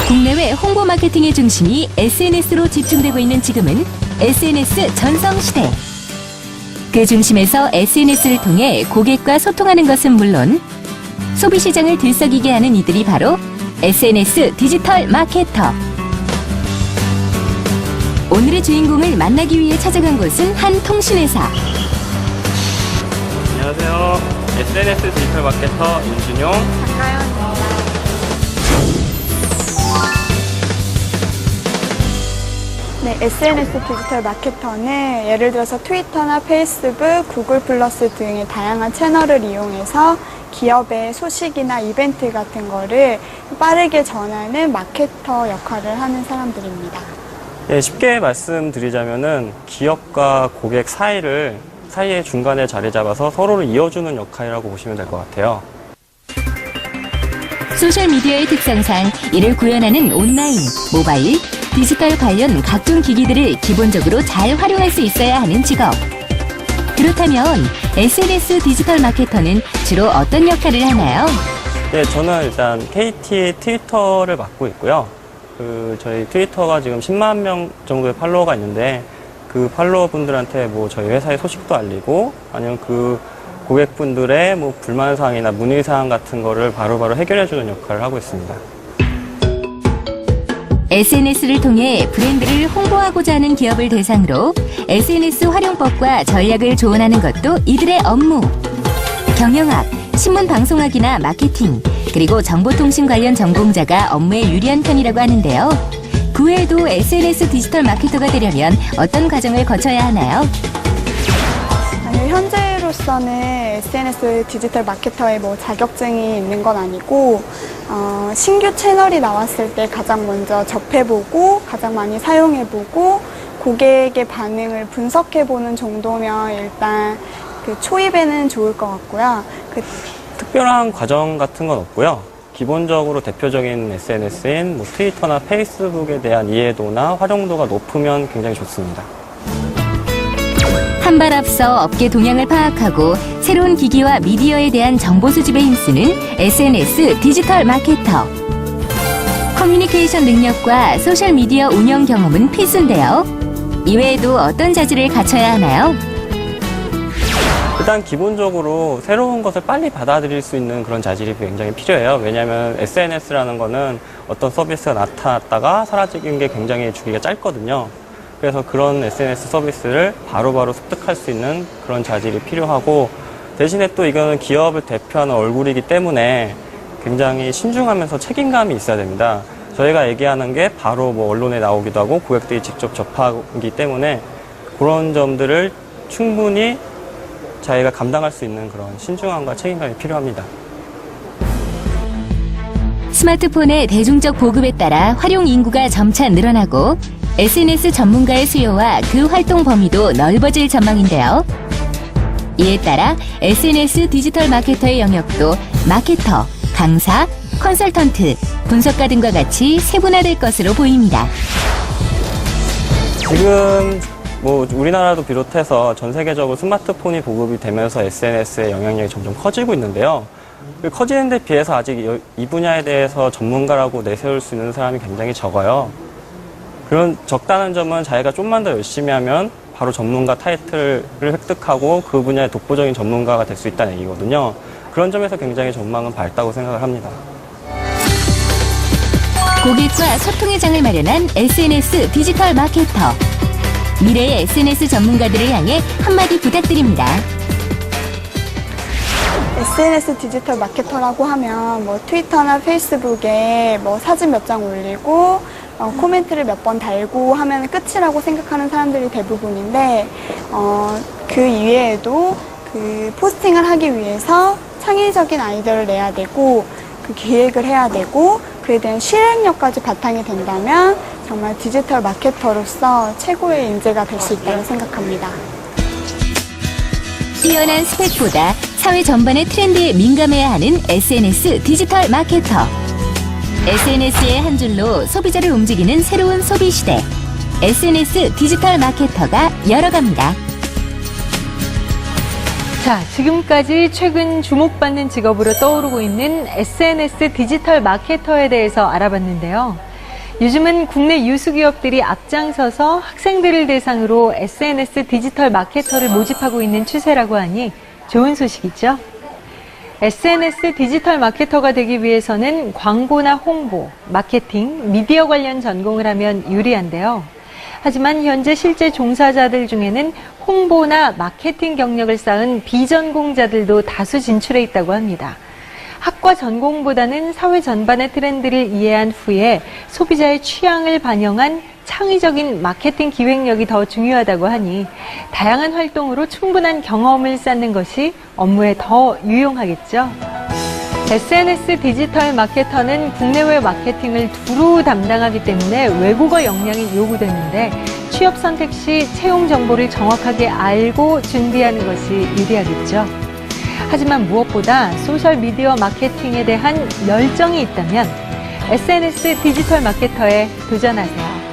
국내외 홍보 마케팅의 중심이 SNS로 집중되고 있는 지금은 SNS 전성시대. 그 중심에서 SNS를 통해 고객과 소통하는 것은 물론 소비시장을 들썩이게 하는 이들이 바로 SNS 디지털 마케터. 오늘의 주인공을 만나기 위해 찾아간 곳은 한 통신회사. 안녕하세요. SNS 디지털 마케터 임준용. 박가연입니다. 네, SNS 디지털 마케터는 예를 들어서 트위터나 페이스북, 구글 플러스 등의 다양한 채널을 이용해서 기업의 소식이나 이벤트 같은 거를 빠르게 전하는 마케터 역할을 하는 사람들입니다. 네, 쉽게 말씀드리자면은 기업과 고객 사이의 중간에 자리 잡아서 서로를 이어주는 역할이라고 보시면 될 것 같아요. 소셜미디어의 특성상 이를 구현하는 온라인, 모바일, 디지털 관련 각종 기기들을 기본적으로 잘 활용할 수 있어야 하는 직업. 그렇다면 SNS 디지털 마케터는 주로 어떤 역할을 하나요? 네, 저는 일단 KT의 트위터를 맡고 있고요. 저희 트위터가 지금 10만 명 정도의 팔로워가 있는데 그 팔로워분들한테 저희 회사의 소식도 알리고 아니면 그 고객분들의 불만사항이나 문의사항 같은 거를 바로바로 해결해주는 역할을 하고 있습니다. SNS를 통해 브랜드를 홍보하고자 하는 기업을 대상으로 SNS 활용법과 전략을 조언하는 것도 이들의 업무. 경영학, 신문방송학이나 마케팅, 그리고 정보통신 관련 전공자가 업무에 유리한 편이라고 하는데요. 그 외에도 SNS 디지털 마케터가 되려면 어떤 과정을 거쳐야 하나요? 현재로서는 SNS 디지털 마케터의 자격증이 있는 건 아니고 신규 채널이 나왔을 때 가장 먼저 접해보고 가장 많이 사용해보고 고객의 반응을 분석해보는 정도면 일단 초입에는 좋을 것 같고요. 특별한 과정 같은 건 없고요. 기본적으로 대표적인 SNS인 트위터나 페이스북에 대한 이해도나 활용도가 높으면 굉장히 좋습니다. 한 발 앞서 업계 동향을 파악하고 새로운 기기와 미디어에 대한 정보 수집에 힘쓰는 SNS 디지털 마케터. 커뮤니케이션 능력과 소셜미디어 운영 경험은 필수인데요. 이외에도 어떤 자질을 갖춰야 하나요? 일단 기본적으로 새로운 것을 빨리 받아들일 수 있는 그런 자질이 굉장히 필요해요. 왜냐하면 SNS라는 거는 어떤 서비스가 나타났다가 사라지는 게 굉장히 주기가 짧거든요. 그래서 그런 SNS 서비스를 바로바로 습득할 수 있는 그런 자질이 필요하고 대신에 또 이거는 기업을 대표하는 얼굴이기 때문에 굉장히 신중하면서 책임감이 있어야 됩니다. 저희가 얘기하는 게 바로 언론에 나오기도 하고 고객들이 직접 접하기 때문에 그런 점들을 충분히 자기가 감당할 수 있는 그런 신중함과 책임감이 필요합니다. 스마트폰의 대중적 보급에 따라 활용 인구가 점차 늘어나고 SNS 전문가의 수요와 그 활동 범위도 넓어질 전망인데요. 이에 따라 SNS 디지털 마케터의 영역도 마케터, 강사, 컨설턴트, 분석가 등과 같이 세분화될 것으로 보입니다. 지금 우리나라도 비롯해서 전 세계적으로 스마트폰이 보급이 되면서 SNS의 영향력이 점점 커지고 있는데요. 커지는 데 비해서 아직 이 분야에 대해서 전문가라고 내세울 수 있는 사람이 굉장히 적어요. 그런 적다는 점은 자기가 좀만 더 열심히 하면 바로 전문가 타이틀을 획득하고 그 분야의 독보적인 전문가가 될 수 있다는 얘기거든요. 그런 점에서 굉장히 전망은 밝다고 생각을 합니다. 고객과 소통의 장을 마련한 SNS 디지털 마케터. 미래의 SNS 전문가들을 향해 한마디 부탁드립니다. SNS 디지털 마케터라고 하면 트위터나 페이스북에 사진 몇 장 올리고 코멘트를 몇 번 달고 하면 끝이라고 생각하는 사람들이 대부분인데 그 이외에도 포스팅을 하기 위해서 창의적인 아이디어를 내야 되고 기획을 해야 되고 그에 대한 실행력까지 바탕이 된다면 정말 디지털 마케터로서 최고의 인재가 될 수 있다고 생각합니다. 뛰어난 스펙보다 사회 전반의 트렌드에 민감해야 하는 SNS 디지털 마케터. SNS의 한 줄로 소비자를 움직이는 새로운 소비 시대. SNS 디지털 마케터가 열어갑니다. 자, 지금까지 최근 주목받는 직업으로 떠오르고 있는 SNS 디지털 마케터에 대해서 알아봤는데요. 요즘은 국내 유수기업들이 앞장서서 학생들을 대상으로 SNS 디지털 마케터를 모집하고 있는 추세라고 하니 좋은 소식이죠. SNS 디지털 마케터가 되기 위해서는 광고나 홍보, 마케팅, 미디어 관련 전공을 하면 유리한데요. 하지만 현재 실제 종사자들 중에는 홍보나 마케팅 경력을 쌓은 비전공자들도 다수 진출해 있다고 합니다. 학과 전공보다는 사회 전반의 트렌드를 이해한 후에 소비자의 취향을 반영한 창의적인 마케팅 기획력이 더 중요하다고 하니 다양한 활동으로 충분한 경험을 쌓는 것이 업무에 더 유용하겠죠. SNS 디지털 마케터는 국내외 마케팅을 두루 담당하기 때문에 외국어 역량이 요구되는데 취업 선택 시 채용 정보를 정확하게 알고 준비하는 것이 유리하겠죠. 하지만 무엇보다 소셜미디어 마케팅에 대한 열정이 있다면 SNS 디지털 마케터에 도전하세요.